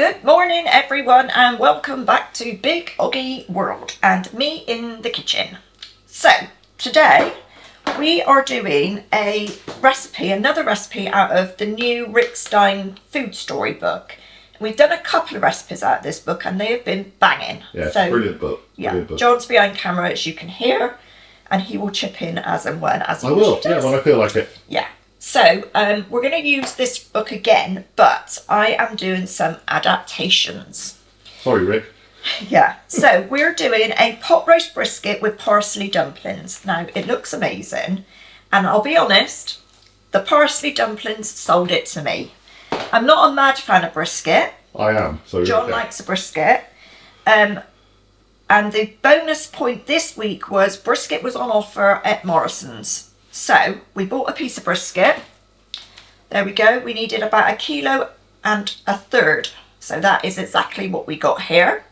Good morning everyone and welcome back to Big OGGIE World and me in the kitchen. So today we are doing another recipe out of the new Rick Stein food story book. We've done a couple of recipes out of this book and they have been banging. Yeah, it's a brilliant book. Brilliant book. John's behind camera, as you can hear, and he will chip in as and when as he I will, yeah, when I feel like it. Yeah. So we're going to use this book again, but I am doing some adaptations. Sorry, Rick. Yeah. So we're doing a pot roast brisket with parsley dumplings. Now, it looks amazing. And I'll be honest, the parsley dumplings sold it to me. I'm not a mad fan of brisket. I am. So John likes a brisket. And the bonus point this week was brisket was on offer at Morrison's. So we bought a piece of brisket. There we go. We needed about 1.33 kilos. So that is exactly what we got here.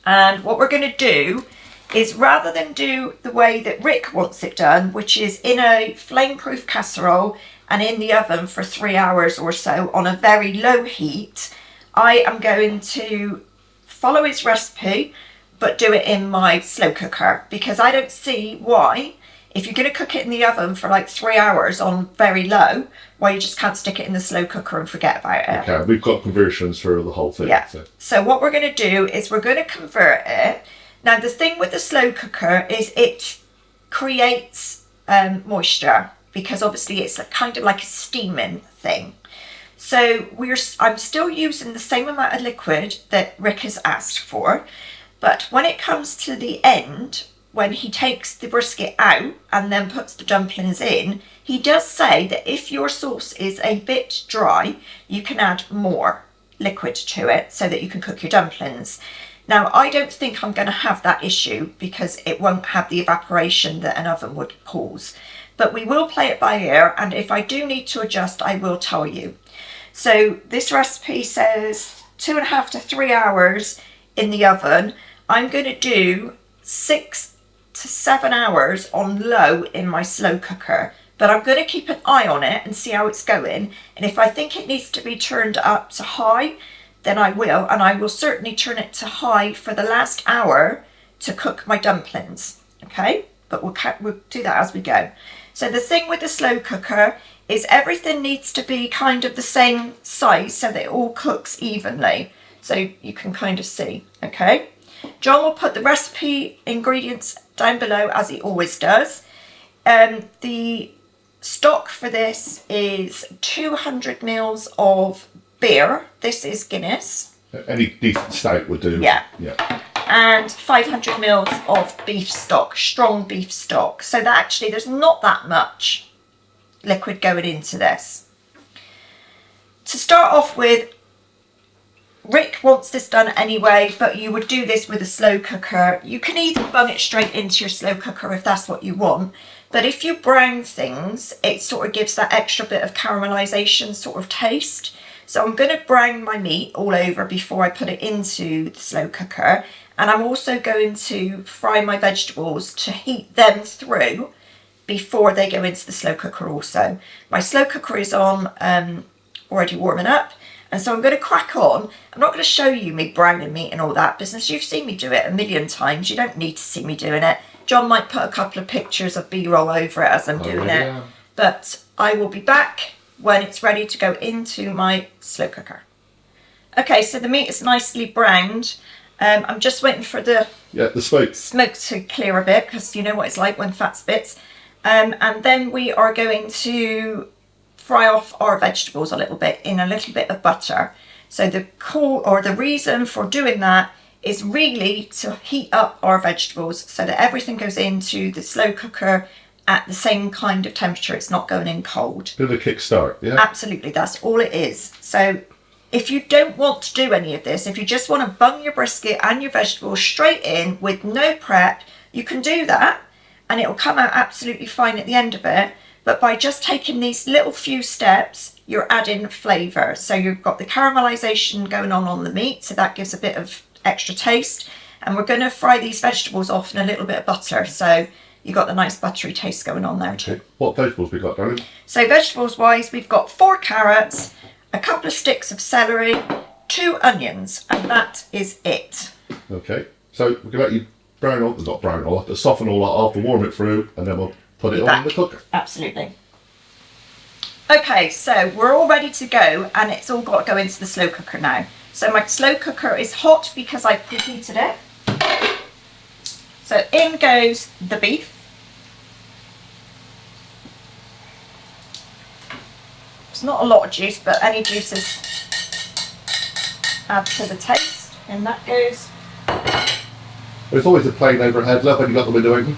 And what we're going to do is, rather than do the way that Rick wants it done, which is in a flame-proof casserole and in the oven for 3 hours or so on a very low heat, I am going to follow his recipe but do it in my slow cooker, because I don't see why, if you're going to cook it in the oven for like 3 hours on very low, why you just can't stick it in the slow cooker and forget about it. Okay, we've got conversions for the whole thing. Yeah. So what we're going to do is we're going to convert it. Now the thing with the slow cooker is it creates moisture, because obviously it's kind of like a steaming thing. So I'm still using the same amount of liquid that Rick has asked for, but when it comes to the end, when he takes the brisket out and then puts the dumplings in, he does say that if your sauce is a bit dry, you can add more liquid to it so that you can cook your dumplings. Now, I don't think I'm going to have that issue because it won't have the evaporation that an oven would cause. But we will play it by ear, and if I do need to adjust, I will tell you. So this recipe says 2.5 to 3 hours in the oven. I'm going to do 6 to 7 hours on low in my slow cooker, but I'm going to keep an eye on it and see how it's going, and if I think it needs to be turned up to high, then I will, and I will certainly turn it to high for the last hour to cook my dumplings. Okay, but we'll do that as we go. So the thing with the slow cooker is everything needs to be kind of the same size so that it all cooks evenly, so you can kind of see. Okay, John will put the recipe ingredients down below as he always does. The stock for this is 200 mils of beer. This is Guinness. Any decent stout would do. Yeah. Yeah. And 500 mils of beef stock, strong beef stock. So that actually there's not that much liquid going into this. To start off with, Rick wants this done anyway, but you would do this with a slow cooker. You can either bung it straight into your slow cooker if that's what you want, but if you brown things, it sort of gives that extra bit of caramelization sort of taste. So I'm going to brown my meat all over before I put it into the slow cooker, and I'm also going to fry my vegetables to heat them through before they go into the slow cooker also. My slow cooker is on, already warming up. And so I'm going to crack on. I'm not going to show you me browning meat and all that business. You've seen me do it a million times. You don't need to see me doing it. John might put a couple of pictures of B-roll over it as I'm doing it. But I will be back when it's ready to go into my slow cooker. Okay, so the meat is nicely browned. I'm just waiting for the smoke to clear a bit, because you know what it's like when fat spits. And then we are going to fry off our vegetables a little bit in a little bit of butter. So the reason for doing that is really to heat up our vegetables so that everything goes into the slow cooker at the same kind of temperature. It's not going in cold. Bit of a kickstart, yeah? Absolutely, that's all it is. So if you don't want to do any of this, if you just want to bung your brisket and your vegetables straight in with no prep, you can do that and it'll come out absolutely fine at the end of it. But by just taking these little few steps, you're adding flavour. So you've got the caramelisation going on the meat, so that gives a bit of extra taste. And we're going to fry these vegetables off in a little bit of butter, so you got the nice buttery taste going on there too. What vegetables we got, darling? So vegetables wise, we've got 4 carrots, a couple of sticks of celery, 2 onions, and that is it. Okay. So we're gonna let you brown all, not brown all, to soften all that off, to warm it through, and then we'll put it on in the cooker. Absolutely. Okay, so we're all ready to go, and it's all got to go into the slow cooker now. So my slow cooker is hot because I preheated it. So in goes the beef. It's not a lot of juice, but any juices add to the taste. And that goes... There's always a plane overhead, love, when you got the window open.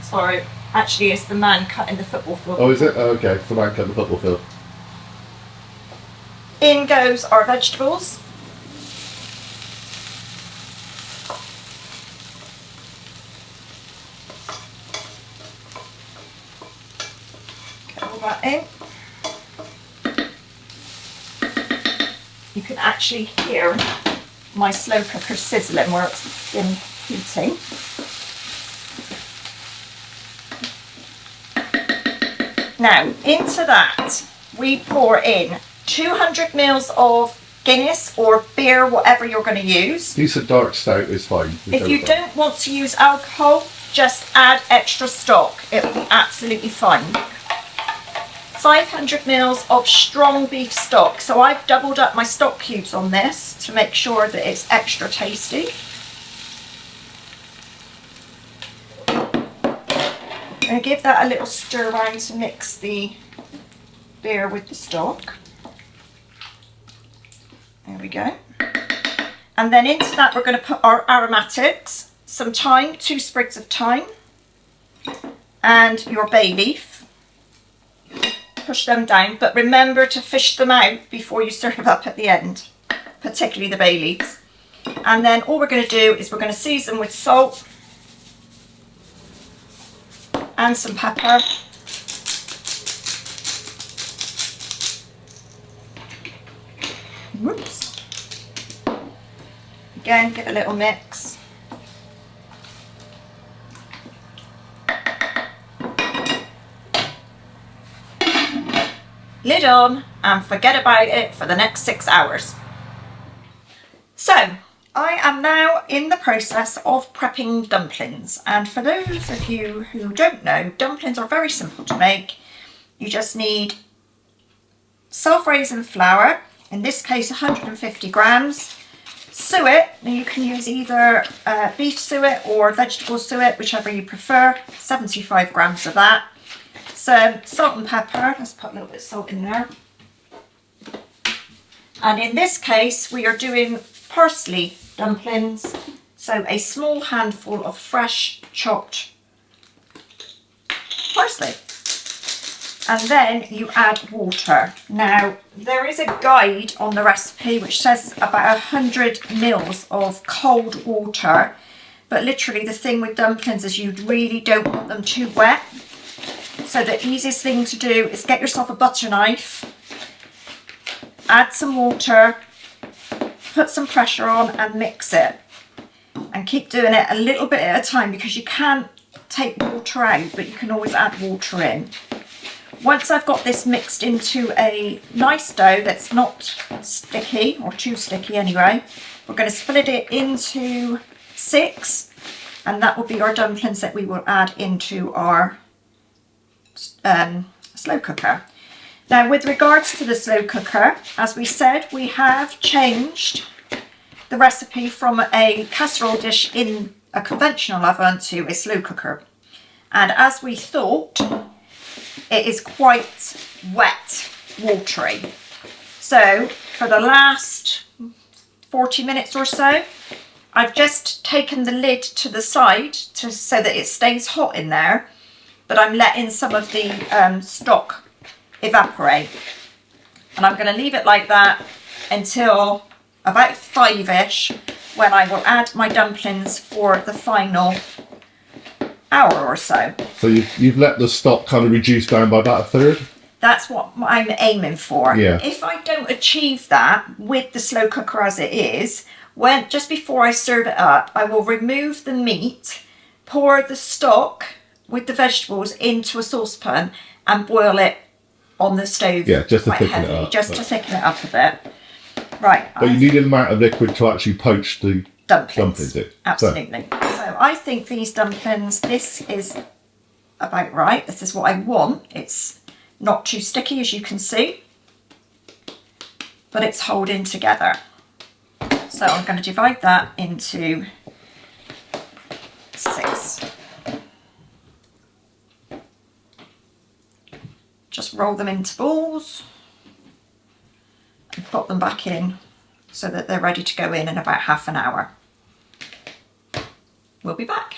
Sorry, actually it's the man cutting the football field. Oh, is it? Oh, okay, it's the man cutting the football field. In goes our vegetables. Get all that in. You can actually hear my slow cooker sizzling where it's been heating. Now, into that, we pour in 200 mils of Guinness or beer, whatever you're going to use. Decent dark stout is fine. If you don't want to use alcohol, just add extra stock. It'll be absolutely fine. 500 mils of strong beef stock. So I've doubled up my stock cubes on this to make sure that it's extra tasty. I'm going to give that a little stir around to mix the beer with the stock. There we go. And then into that we're going to put our aromatics, some thyme, 2 sprigs of thyme, and your bay leaf. Push them down, but remember to fish them out before you serve up at the end, particularly the bay leaves. And then all we're going to do is we're going to season with salt and some pepper. Whoops. Again, give it a little mix. Lid on and forget about it for the next 6 hours. So I am now in the process of prepping dumplings, and for those of you who don't know, dumplings are very simple to make. You just need self-raising flour, in this case 150 grams, suet, and you can use either beef suet or vegetable suet, whichever you prefer, 75 grams of that. Some salt and pepper, let's put a little bit of salt in there. And in this case we are doing parsley dumplings, so a small handful of fresh chopped parsley. And then you add water. Now there is a guide on the recipe which says about 100 mils of cold water, but literally the thing with dumplings is you really don't want them too wet. So the easiest thing to do is get yourself a butter knife, add some water, put some pressure on and mix it. And keep doing it a little bit at a time because you can't take water out, but you can always add water in. Once I've got this mixed into a nice dough that's not sticky, or too sticky anyway, we're going to split it into 6, and that will be our dumplings that we will add into our slow cooker. Now with regards to the slow cooker, as we said, we have changed the recipe from a casserole dish in a conventional oven to a slow cooker, and as we thought, it is quite wet, watery. So for the last 40 minutes or so, I've just taken the lid to the side so that it stays hot in there, but I'm letting some of the stock evaporate. And I'm going to leave it like that until about 5ish, when I will add my dumplings for the final hour or so. So you've let the stock kind of reduce down by about 1/3? That's what I'm aiming for. Yeah. If I don't achieve that with the slow cooker as it is, just before I serve it up, I will remove the meat, pour the stock with the vegetables into a saucepan and boil it on the stove. Yeah, just to quite thicken it heavily, up, just to thicken it up a bit. Right. But you need an amount of liquid to actually poach the dumplings in. Absolutely. So I think these dumplings, this is about right. This is what I want. It's not too sticky, as you can see, but it's holding together. So I'm going to divide that into 6. Just roll them into balls and put them back in so that they're ready to go in about half an hour. We'll be back.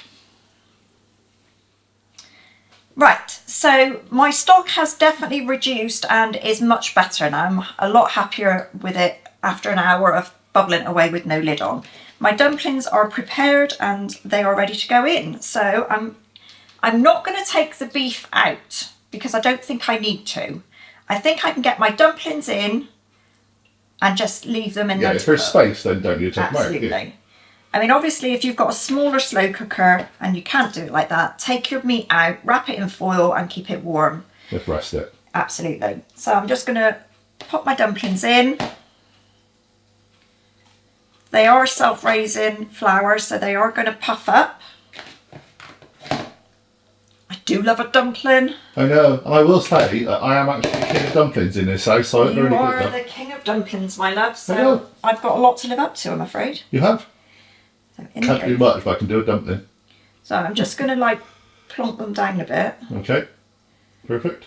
Right, so my stock has definitely reduced and is much better now. I'm a lot happier with it after an hour of bubbling away with no lid on. My dumplings are prepared and they are ready to go in. So I'm not going to take the beef out because I don't think I need to. I think I can get my dumplings in and just leave them in there. Yeah, if there's space, then don't you take them out? Absolutely. I mean, obviously, if you've got a smaller slow cooker and you can't do it like that, take your meat out, wrap it in foil and keep it warm. Just rest it. Absolutely. So I'm just going to pop my dumplings in. They are self-raising flour, so they are going to puff up. I do love a dumpling. I know, and I will say that I am actually the king of dumplings in this house, so I don't really You good are enough. the king of dumplings, my love, I so know. I've got a lot to live up to, I'm afraid. You have? So in Can't they do go. much, but I can do a dumpling. So I'm just going to like plonk them down a bit. Okay, perfect.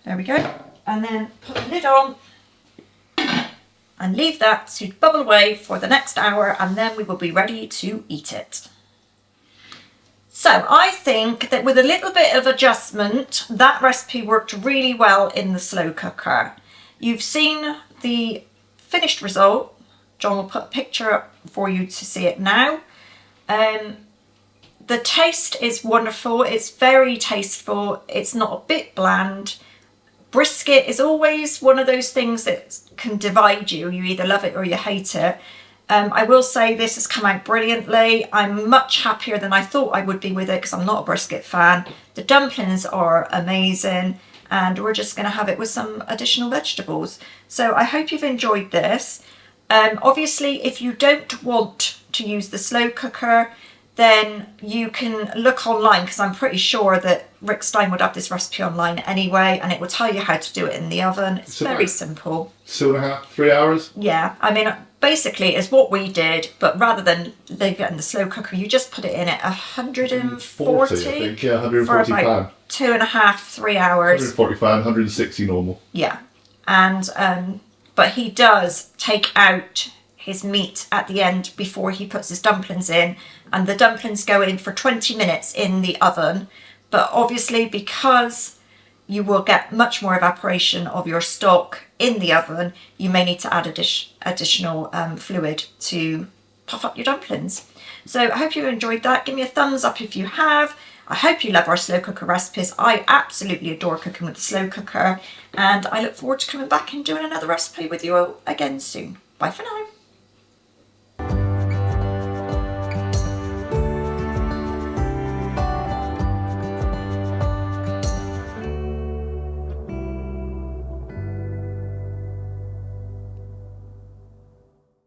There we go. And then put the lid on and leave that to bubble away for the next hour, and then we will be ready to eat it. So I think that with a little bit of adjustment, that recipe worked really well in the slow cooker. You've seen the finished result. John will put a picture up for you to see it now. The taste is wonderful. It's very tasteful. It's not a bit bland. Brisket is always one of those things that can divide you. You either love it or you hate it. I will say this has come out brilliantly. I'm much happier than I thought I would be with it because I'm not a brisket fan. The dumplings are amazing and we're just going to have it with some additional vegetables. So I hope you've enjoyed this. Obviously, if you don't want to use the slow cooker, then you can look online because I'm pretty sure that Rick Stein would have this recipe online anyway, and it will tell you how to do it in the oven. It's very simple. 2.5, 3 hours? Yeah, I mean, basically it's what we did, but rather than leave it in the slow cooker, you just put it in at 140, I think, yeah, 140 for about fan. 2.5, 3 hours. 140 fan, 160 normal. Yeah, and but he does take out his meat at the end before he puts his dumplings in, and the dumplings go in for 20 minutes in the oven. But obviously, because you will get much more evaporation of your stock in the oven, you may need to add additional fluid to puff up your dumplings. So I hope you enjoyed that. Give me a thumbs up if you have. I hope you love our slow cooker recipes. I absolutely adore cooking with the slow cooker, and I look forward to coming back and doing another recipe with you again soon. Bye for now.